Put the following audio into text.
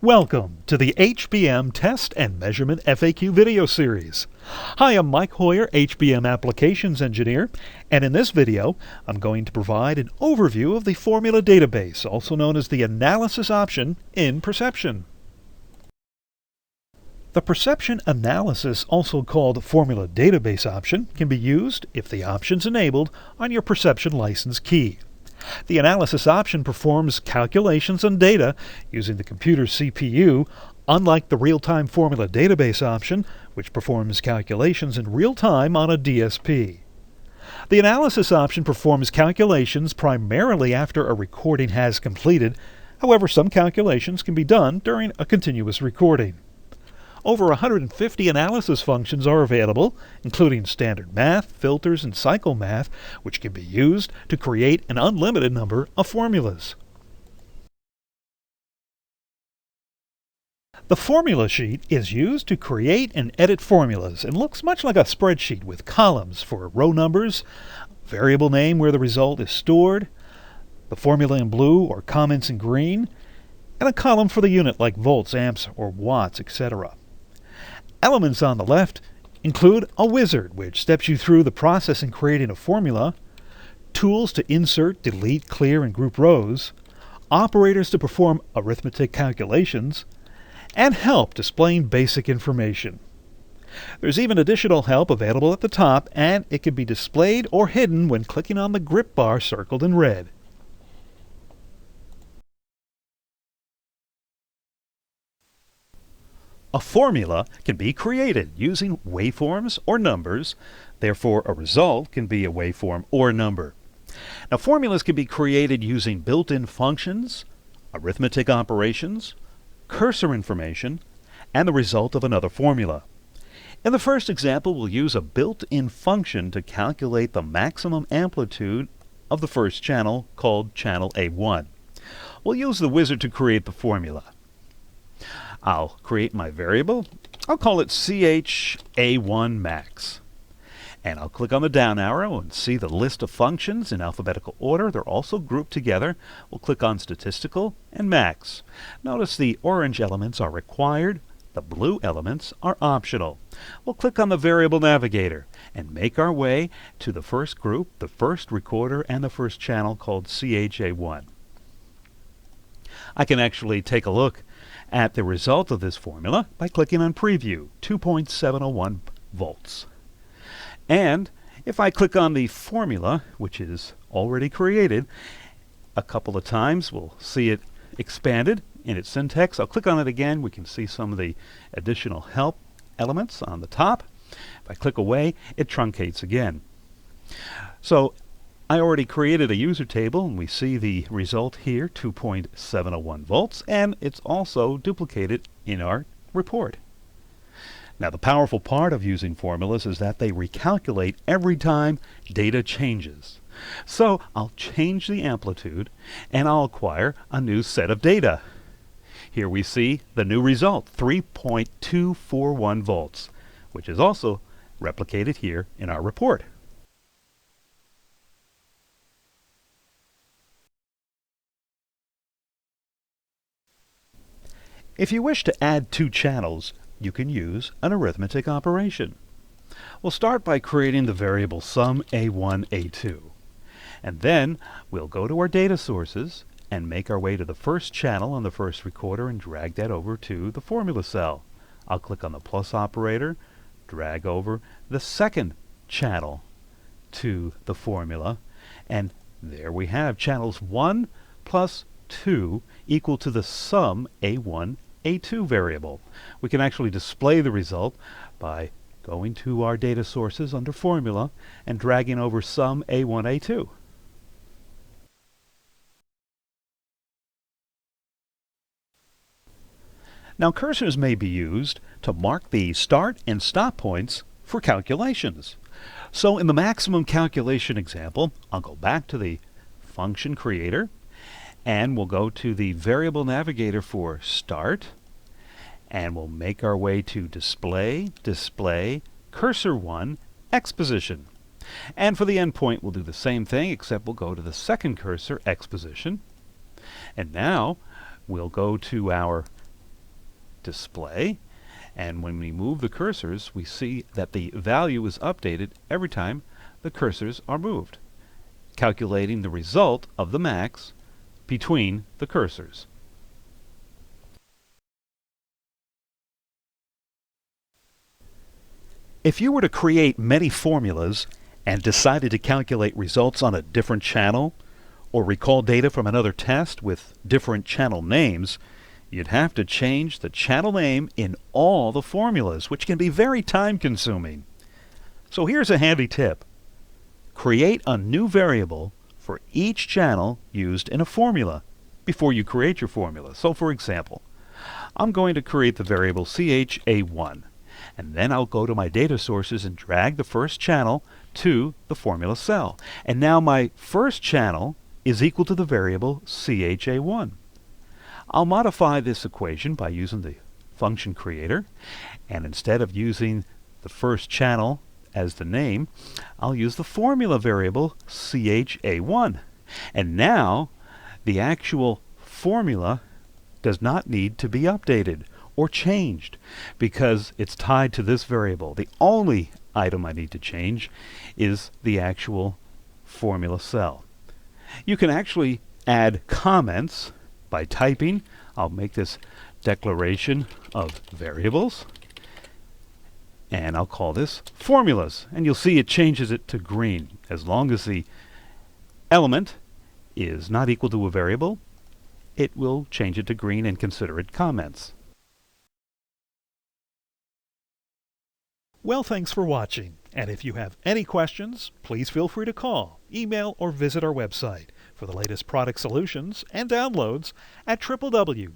Welcome to the HBM Test and Measurement FAQ video series. Hi, I'm Mike Hoyer, HBM Applications Engineer, and in this video I'm going to provide an overview of the formula database, also known as the analysis option in Perception. The Perception Analysis, also called Formula Database option, can be used if the option's enabled on your Perception license key. The analysis option performs calculations on data using the computer's CPU, unlike the real-time formula database option, which performs calculations in real time on a DSP. The analysis option performs calculations primarily after a recording has completed. However, some calculations can be done during a continuous recording. Over 150 analysis functions are available, including standard math, filters, and cycle math, which can be used to create an unlimited number of formulas. The formula sheet is used to create and edit formulas and looks much like a spreadsheet with columns for row numbers, variable name where the result is stored, the formula in blue or comments in green, and a column for the unit like volts, amps, or watts, etc. Elements on the left include a wizard, which steps you through the process in creating a formula, tools to insert, delete, clear, and group rows, operators to perform arithmetic calculations, and help displaying basic information. There's even additional help available at the top, and it can be displayed or hidden when clicking on the grip bar circled in red. A formula can be created using waveforms or numbers, therefore a result can be a waveform or number. Now, formulas can be created using built-in functions, arithmetic operations, cursor information, and the result of another formula. In the first example, we'll use a built-in function to calculate the maximum amplitude of the first channel, called channel A1. We'll use the wizard to create the formula. I'll create my variable. I'll call it CHA1 max. And I'll click on the down arrow and see the list of functions in alphabetical order. They're also grouped together. We'll click on statistical and max. Notice the orange elements are required. The blue elements are optional. We'll click on the variable navigator and make our way to the first group, the first recorder, and the first channel called CHA1. I can actually take a look at the result of this formula by clicking on Preview, 2.701 volts. And if I click on the formula, which is already created, a couple of times we'll see it expanded in its syntax. I'll click on it again. We can see some of the additional help elements on the top. If I click away, it truncates again. So I already created a user table, and we see the result here, 2.701 volts, and it's also duplicated in our report. Now, the powerful part of using formulas is that they recalculate every time data changes. So I'll change the amplitude, and I'll acquire a new set of data. Here we see the new result, 3.241 volts, which is also replicated here in our report. If you wish to add two channels, you can use an arithmetic operation. We'll start by creating the variable sum A1, A2. And then we'll go to our data sources and make our way to the first channel on the first recorder and drag that over to the formula cell. I'll click on the plus operator, drag over the second channel to the formula, and there we have channels 1 plus 2 equal to the sum A1, A2 variable. We can actually display the result by going to our data sources under formula and dragging over sum A1, A2. Now, cursors may be used to mark the start and stop points for calculations. So in the maximum calculation example, I'll go back to the function creator, and we'll go to the variable navigator for start, and we'll make our way to display, cursor 1, X position. And for the endpoint, we'll do the same thing, except we'll go to the second cursor, X position. And now we'll go to our display. And when we move the cursors, we see that the value is updated every time the cursors are moved, calculating the result of the max between the cursors. If you were to create many formulas and decided to calculate results on a different channel, or recall data from another test with different channel names, you'd have to change the channel name in all the formulas, which can be very time-consuming. So here's a handy tip. Create a new variable for each channel used in a formula before you create your formula. So for example, I'm going to create the variable CHA1, and then I'll go to my data sources and drag the first channel to the formula cell. And now my first channel is equal to the variable CHA1. I'll modify this equation by using the function creator, and instead of using the first channel as the name, I'll use the formula variable CHA1. And now the actual formula does not need to be updated or changed because it's tied to this variable. The only item I need to change is the actual formula cell. You can actually add comments by typing. I'll make this declaration of variables, and I'll call this formulas, and you'll see it changes it to green. As long as the element is not equal to a variable, it will change it to green and consider it comments. Well, thanks for watching, and if you have any questions, please feel free to call, email, or visit our website for the latest product solutions and downloads at www.hbm.com.